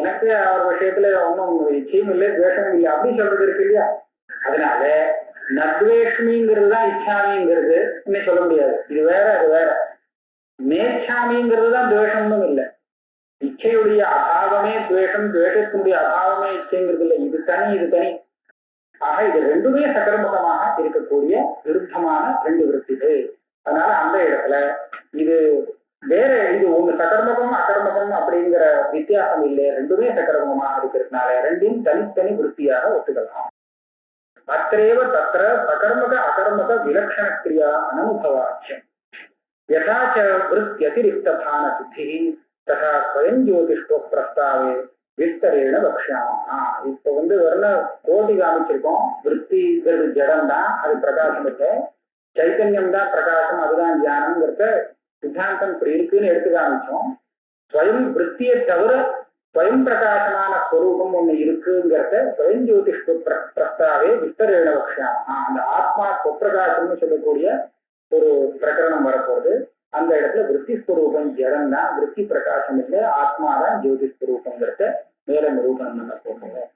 [SPEAKER 2] எனக்கு அவர் விஷயத்துல ஒன்றும் இச்சையும் இல்லை துவேஷமும் இல்லை அப்படி சொல்றது இருக்கு இல்லையா. அதனால நத்வேஷ்மிங்கிறது தான் இச்சாமிங்கிறது இன்னும் சொல்ல முடியாது. இது வேற அது வேற. நேச்சாமிங்கிறது தான் துவேஷமும் இல்லை. இச்சையுடைய அபாவமே துவேஷம், துவேஷத்தினுடைய அபாவமே இச்சைங்கிறது இல்லை. இது தனி இது தனி. ஆக இது ரெண்டுமே சகர்மகமாக இருக்கக்கூடிய விருத்தமான ரெண்டு விருத்திகள். அதனால அந்த இடத்துல இது வேற, இது ஒண்ணு சகர்மகம் அகர்மகம் அப்படிங்கிற வித்தியாசம் இல்லை, ரெண்டுமே சகர்மகமாக இருக்கிறதுனால ரெண்டையும் தனித்தனி விருத்தியாக ஒத்துக்கலாம். அத்தையவ தத்திர சகர்மக அகர்மக விலக்ஷண கிரியா அனுபவாச்சியம் யதாச்ச விருத்தியதிரிக்தபான சித்தி ததா ஸ்வயம் ஜோதிஷ்டோ பிரஸ்தாவே விஸ்தரேன வக்ஷாமா. இப்ப வர்ண கோட்டி காமிச்சிருக்கோம். விற்பிங்கிறது ஜடம் தான், அது பிரகாசம் இல்லை. சைத்தன்யம் தான் பிரகாசம், அதுதான் தியானம்ங்கிறத சித்தாந்தம் இப்படி இருக்குன்னு எடுத்து காமிச்சோம். ஸ்வயம் விற்த்தியை தவிர ஸ்வயம் பிரகாசமான ஸ்வரூபம் ஒண்ணு இருக்குங்கிறத ஸ்வயம் ஜோதிஷ்டு பிரஸ்தாவே விஸ்தரேன வக்ஷாமா. அந்த ஆத்மா சொப்பிரகாசம்னு சொல்லக்கூடிய ஒரு பிரகரணம் வரப்போகுது. அந்த இடத்துல விற்பி ஸ்வரூபம் ஜடம் தான், விற்பி பிரகாசம் இல்லை, ஆத்மா தான் ஜோதி ஸ்வரூபங்கிறத மேல நிரூபணம் பண்ண போகிறோம்.